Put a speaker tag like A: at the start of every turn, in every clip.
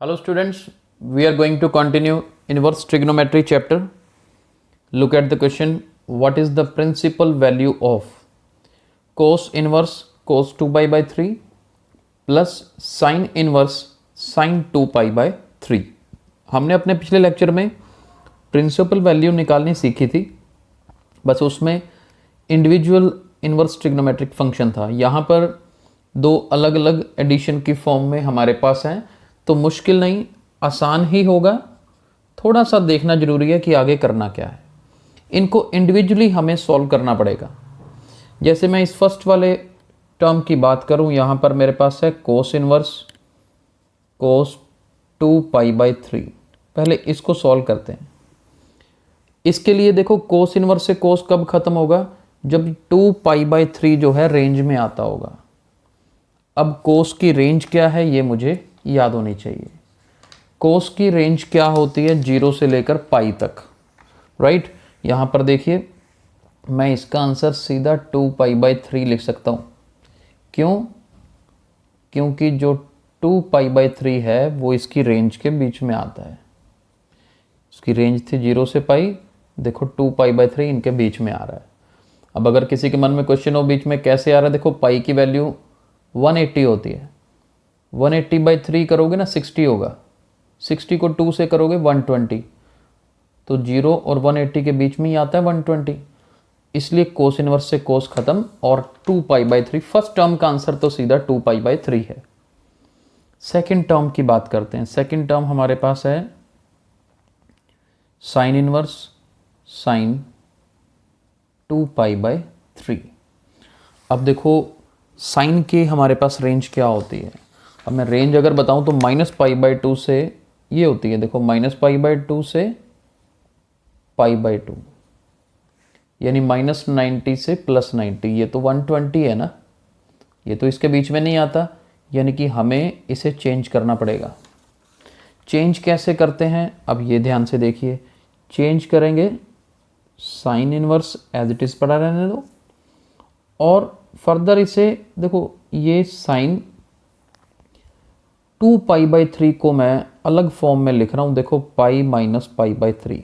A: Hello students, we are going to continue inverse trigonometry chapter. Look at the question. What is the principal value of cos inverse cos 2 pi by 3 plus sin inverse sin 2 pi by 3? हमने अपने पिछले lecture में principal value निकालनी सीखी थी, बस उसमें individual inverse trigonometric function था। यहाँ पर दो अलग अलग एडिशन की फॉर्म में हमारे पास हैं, तो मुश्किल नहीं, आसान ही होगा। थोड़ा सा देखना जरूरी है कि आगे करना क्या है। इनको इंडिविजुअली हमें सॉल्व करना पड़ेगा। जैसे मैं इस फर्स्ट वाले टर्म की बात करूं, यहाँ पर मेरे पास है cos inverse cos 2 pi by 3। पहले इसको सॉल्व करते हैं। इसके लिए देखो, कोस इनवर्स से कोस कब खत्म होगा? जब 2 पाई बाई 3 जो है रेंज में आता होगा। अब कोस की रेंज क्या है ये मुझे याद होनी चाहिए। कोस की रेंज क्या होती है? 0 से लेकर पाई तक, राइट। यहाँ पर देखिए, मैं इसका आंसर सीधा 2 पाई बाई 3 लिख सकता हूँ। क्यों? क्योंकि जो 2 पाई बाई 3 है वो इसकी रेंज के बीच में आता है। उसकी रेंज थी 0 से पाई, देखो 2 पाई बाई 3 इनके बीच में आ रहा है। अब अगर किसी के मन में क्वेश्चन हो बीच में कैसे आ रहा है, देखो पाई की वैल्यू 180 होती है। 180 बाई 3 करोगे ना 60 होगा। 60 को 2 से करोगे 120, तो 0 और 180 के बीच में ही आता है 120। इसलिए कोस इनवर्स से कोस खत्म और 2 पाई बाई 3। फर्स्ट टर्म का आंसर तो सीधा 2 पाई बाई 3 है। सेकेंड टर्म की बात करते हैं। सेकेंड टर्म हमारे पास है sine inverse sine 2 pi by 3। अब देखो, साइन की हमारे पास रेंज क्या होती है? अब मैं रेंज अगर बताऊं तो माइनस पाई बाई 2 से ये होती है, देखो माइनस पाई बाई 2 से पाई बाई 2, यानी माइनस 90 से प्लस 90। ये तो 120 है ना, ये तो इसके बीच में नहीं आता, यानी कि हमें इसे चेंज करना पड़ेगा। चेंज कैसे करते हैं? अब ये ध्यान से देखिए। चेंज करेंगे, sine inverse as it is पड़ा रहने दो, और फर्दर इसे देखो, ये साइन 2 पाई बाई 3 को मैं अलग फॉर्म में लिख रहा हूं। देखो पाई माइनस पाई बाई 3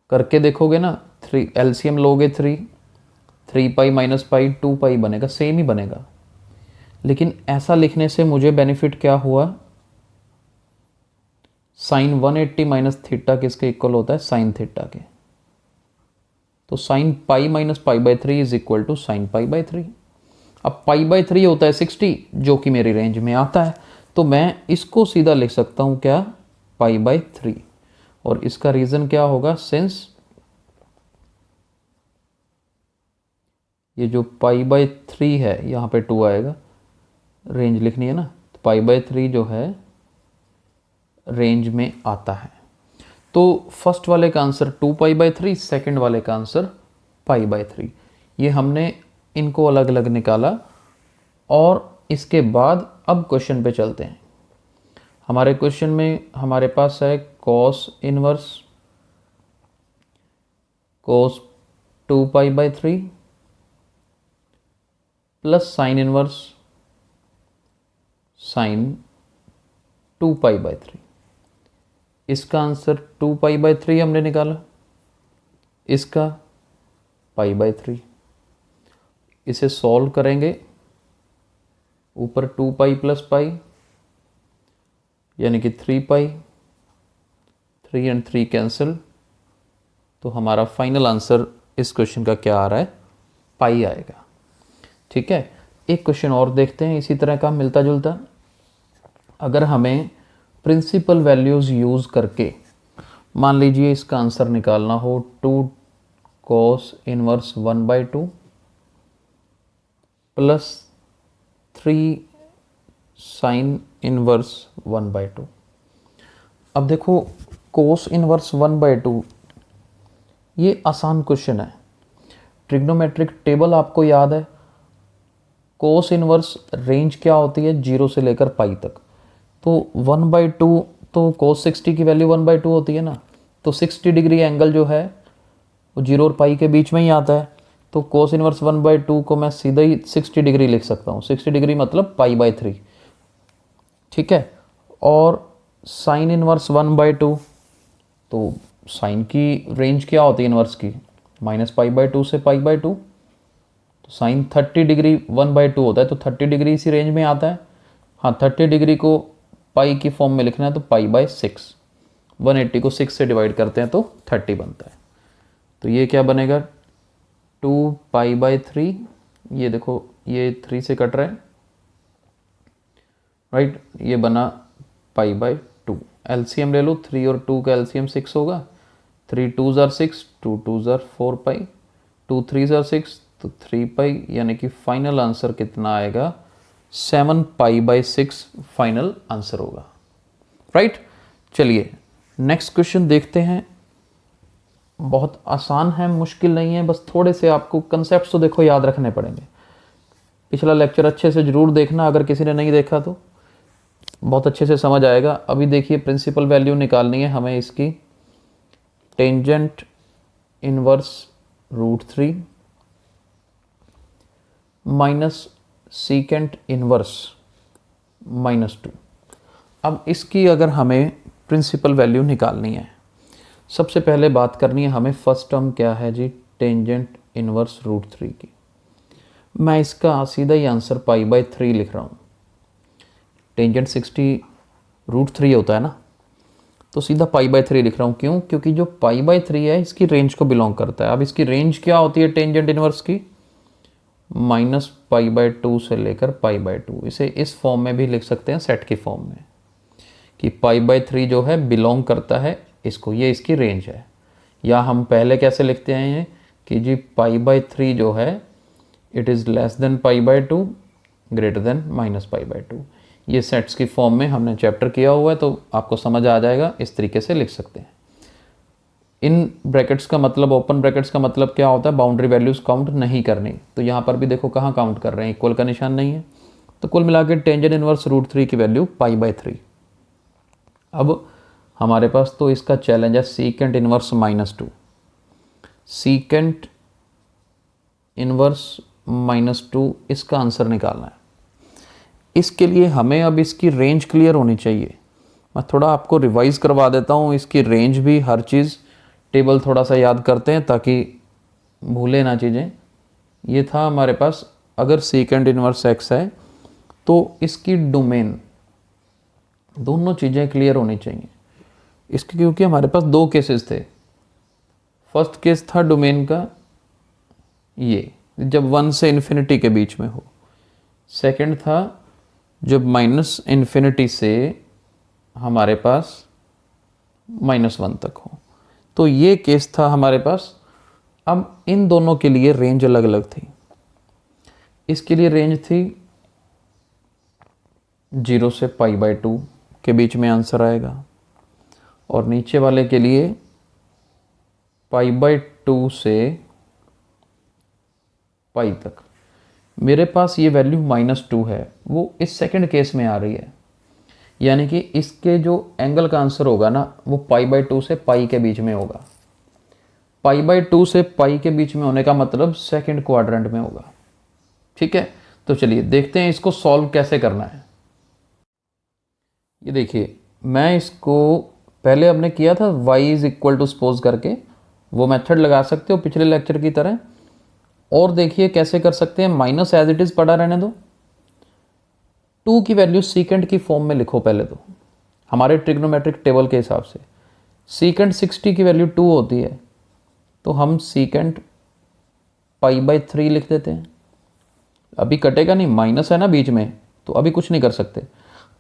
A: करके देखोगे ना, 3 एलसीएम लोगे 3 पाई माइनस पाई 2 पाई बनेगा, सेम ही बनेगा। लेकिन ऐसा लिखने से मुझे बेनिफिट क्या हुआ? साइन 180 माइनस थीटा किसके इक्वल होता है? साइन थीटा के। तो sine pi minus pi by 3 is equal to sine pi by 3। अब पाई बाई 3 होता है 60, जो कि मेरी रेंज में आता है, तो मैं इसको सीधा लिख सकता हूं क्या? पाई बाई 3। और इसका रीजन क्या होगा? सिंस ये जो पाई बाई 3 है, यहां पे 2 आएगा, रेंज लिखनी है ना, तो पाई बाई 3 जो है रेंज में आता है। तो फर्स्ट वाले का आंसर 2 पाई बाई 3, सेकेंड वाले का आंसर पाई बाई 3। ये हमने इनको अलग अलग निकाला। और इसके बाद अब क्वेश्चन पे चलते हैं। हमारे क्वेश्चन में हमारे पास है cos inverse cos 2 pi by 3 plus sine inverse sine 2 pi by 3। इसका आंसर 2 पाई बाई 3 हमने निकाला, इसका पाई बाई 3। इसे सॉल्व करेंगे, ऊपर 2 पाई प्लस पाई यानी कि 3 पाई, 3 एंड 3 कैंसिल, तो हमारा फाइनल आंसर इस क्वेश्चन का क्या आ रहा है? पाई आएगा। ठीक है, एक क्वेश्चन और देखते हैं इसी तरह का मिलता जुलता। अगर हमें प्रिंसिपल वैल्यूज यूज करके, मान लीजिए इसका आंसर निकालना हो 2 cos inverse 1 by 2 plus 3 sine inverse 1 by 2। अब देखो, कोस इनवर्स 1 बाई 2 ये आसान क्वेश्चन है। ट्रिग्नोमेट्रिक टेबल आपको याद है। कोस इनवर्स रेंज क्या होती है? 0 से लेकर पाई तक। तो 1 बाई 2, तो कोस 60 की वैल्यू 1 बाई 2 होती है ना, तो 60 डिग्री एंगल जो है वो 0 और पाई के बीच में ही आता है। तो कोस इनवर्स 1 बाई 2 को मैं सीधा ही 60 डिग्री लिख सकता हूँ। 60 डिग्री मतलब पाई बाई 3। ठीक है, और साइन इनवर्स 1/2, तो साइन की रेंज क्या होती है इनवर्स की, -π/2 से π/2, तो साइन 30 डिग्री 1/2 होता है, तो 30 डिग्री इसी रेंज में आता है। हाँ, 30 डिग्री को पाई की फॉर्म में लिखना है तो π/6, 180 को 6 से डिवाइड करते हैं तो 30 बनता है। तो ये क्या बनेगा, 2π/3, ये देखो ये 3 से कट रहा है, राइट, ये बना π/2। एलसीएम ले लो, 3 और 2 का एलसीएम 6 होगा, 3 2s are 6, 2 2s are 4π, 2 3s are 6, तो 3π, यानी कि फाइनल आंसर कितना आएगा, 7π/6 फाइनल आंसर होगा, राइट। चलिए नेक्स्ट क्वेश्चन देखते हैं। बहुत आसान है, मुश्किल नहीं है, बस थोड़े से आपको कंसेप्ट तो देखो याद रखने पड़ेंगे। पिछला लेक्चर अच्छे से जरूर देखना, अगर किसी ने नहीं देखा तो बहुत अच्छे से समझ आएगा। अभी देखिए प्रिंसिपल वैल्यू निकालनी है हमें इसकी, tangent inverse √3 minus secant inverse -2। अब इसकी अगर हमें प्रिंसिपल वैल्यू निकालनी है, सबसे पहले बात करनी है हमें फर्स्ट टर्म क्या है जी, टेंजेंट इनवर्स √3 की। मैं इसका सीधा ही आंसर π/3 लिख रहा हूँ। टेंजेंट 60 √3 होता है ना, तो सीधा π/3 लिख रहा हूँ। क्यों? क्योंकि जो π/3 है इसकी रेंज को बिलोंग करता है। अब इसकी रेंज क्या होती है टेंजेंट इनवर्स की, -π/2 से लेकर π/2। इसे इस फॉर्म में भी लिख सकते हैं, सेट की फॉर्म में, कि π/3 जो है बिलोंग करता है इसको, ये इसकी रेंज है। या हम पहले कैसे लिखते हैं कि जी π/3 जो है it is less than π/2 greater than -π/2। ये सेट्स की फॉर्म में हमने चैप्टर किया हुआ है, तो आपको समझ आ जाएगा, इस तरीके से लिख सकते हैं। इन ब्रैकेट्स का मतलब, ओपन ब्रैकेट्स का मतलब क्या होता है, बाउंड्री वैल्यूज काउंट नहीं करनी। तो यहाँ पर भी देखो कहाँ काउंट कर रहे हैं, इक्वल का निशान नहीं है। तो कुल मिला के टेंजेंट इनवर्स √3 की वैल्यू π/3। अब हमारे पास तो इसका चैलेंज है सीकेंट इनवर्स -2। सीकेंट इनवर्स -2 इसका आंसर निकालना है। इसके लिए हमें अब इसकी रेंज क्लियर होनी चाहिए। मैं थोड़ा आपको रिवाइज करवा देता हूँ इसकी रेंज भी, हर चीज़ टेबल थोड़ा सा याद करते हैं ताकि भूले ना चीज़ें। ये था हमारे पास, अगर सीकेंट इनवर्स x है तो इसकी डोमेन, दोनों चीज़ें क्लियर होनी चाहिए इसकी, क्योंकि हमारे पास दो केसेस थे। फर्स्ट केस था डोमेन का ये, जब 1 से इन्फिनिटी के बीच में हो। सेकंड था जब -∞ से हमारे पास -1 तक हो। तो ये केस था हमारे पास। अब इन दोनों के लिए रेंज अलग अलग थी। इसके लिए रेंज थी 0 से π/2 के बीच में आंसर आएगा, और नीचे वाले के लिए π/2 से π तक। मेरे पास ये वैल्यू -2 है, वो इस सेकंड केस में आ रही है, यानी कि इसके जो एंगल का आंसर होगा ना वो π/2 से π के बीच में होगा। π/2 से π के बीच में होने का मतलब सेकंड क्वाड्रेंट में होगा। ठीक है, तो चलिए देखते हैं इसको सॉल्व कैसे करना है। ये देखिए, मैं इसको पहले हमने किया था y = सपोज करके, वो मेथड लगा सकते हो पिछले लेक्चर की तरह। और देखिए कैसे कर सकते हैं, माइनस एज इट इज पड़ा रहने दो। 2 की वैल्यू सीकेंट की फॉर्म में लिखो पहले तो, हमारे ट्रिग्नोमेट्रिक टेबल के हिसाब से। सीकेंट 60 की वैल्यू 2 होती है, तो हम सीकेंट π/3 लिख देते हैं। अभी कटेगा नहीं, माइनस है ना बीच में, तो अभी कुछ नहीं कर सकते।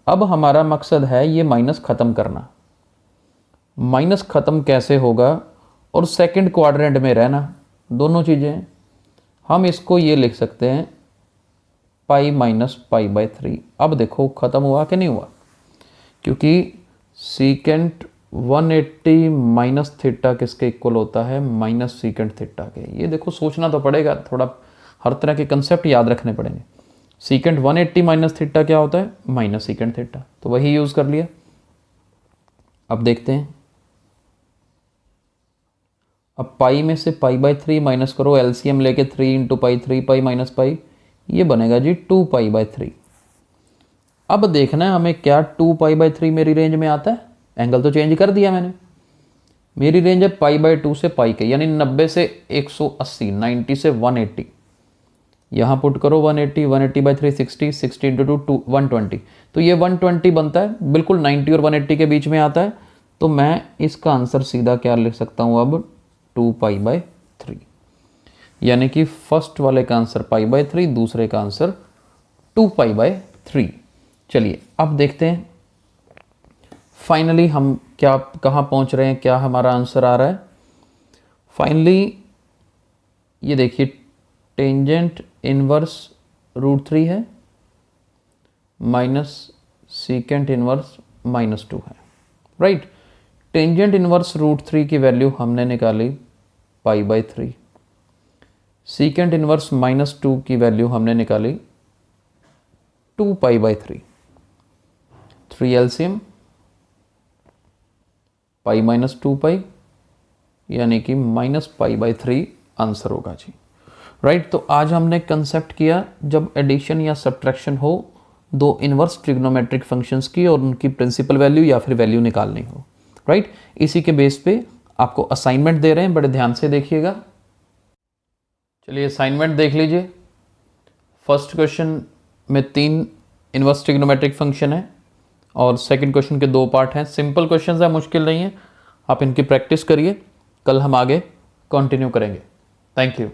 A: अब हमारा मकसद है ये माइनस ख़त्म करना। माइनस ख़त्म कैसे होगा, और सेकंड क्वाड्रेंट में रहना, दोनों चीज़ें। हम इसको ये लिख सकते हैं π - π/3। अब देखो ख़त्म हुआ कि नहीं हुआ, क्योंकि सीकेंट 180 माइनस थीटा किसके इक्वल होता है, माइनस सीकेंट थीटा के। ये देखो सोचना तो पड़ेगा थोड़ा, हर तरह के कंसेप्ट याद रखने पड़ेंगे। सीकेंट 180 माइनस थीटा क्या होता है, माइनस सीकेंट थीटा, तो वही यूज़ कर लिया। अब देखते हैं, अब पाई में से π/3 माइनस करो, एलसीएम लेके 3 × π, 3π - π, ये बनेगा जी 2π/3। अब देखना है हमें क्या 2π/3 मेरी रेंज में आता है। एंगल तो चेंज कर दिया मैंने, मेरी रेंज है π/2 से पाई के, यानी 90 से 180, 90 से 180। यहाँ पुट करो 180, 180/3 60, 60 × 2 120, तो ये 120 बनता है, बिल्कुल 90 और 180 के बीच में आता है। तो मैं इसका आंसर सीधा क्या लिख सकता हूँ अब, 2π/3, यानी कि फर्स्ट वाले का आंसर π/3, दूसरे का आंसर 2π/3। चलिए अब देखते हैं फाइनली हम क्या कहाँ पहुँच रहे हैं, क्या हमारा आंसर आ रहा है। फाइनली ये देखिए, टेंजेंट इनवर्स √3 है माइनस सीकेंट इनवर्स -2 है, राइट। टेंजेंट इनवर्स √3 की वैल्यू हमने निकाली π/3, सीकेंट इनवर्स -2 की वैल्यू हमने निकाली 2π/3। 3 एलसीएम π - 2π, यानी कि -π/3 आंसर होगा जी, राइट। तो आज हमने कंसेप्ट किया जब एडिशन या सब्ट्रैक्शन हो दो इनवर्स ट्रिग्नोमेट्रिक फंक्शंस की और उनकी प्रिंसिपल वैल्यू या फिर वैल्यू निकालनी हो, राइट। इसी के बेस पे आपको असाइनमेंट दे रहे हैं, बड़े ध्यान से देखिएगा। चलिए असाइनमेंट देख लीजिए। फर्स्ट क्वेश्चन में 3 इनवर्स ट्रिग्नोमेट्रिक फंक्शन है और सेकंड क्वेश्चन के 2 पार्ट हैं। सिंपल क्वेश्चंस है, मुश्किल नहीं है, आप इनकी प्रैक्टिस करिए। कल हम आगे कंटिन्यू करेंगे। Thank you.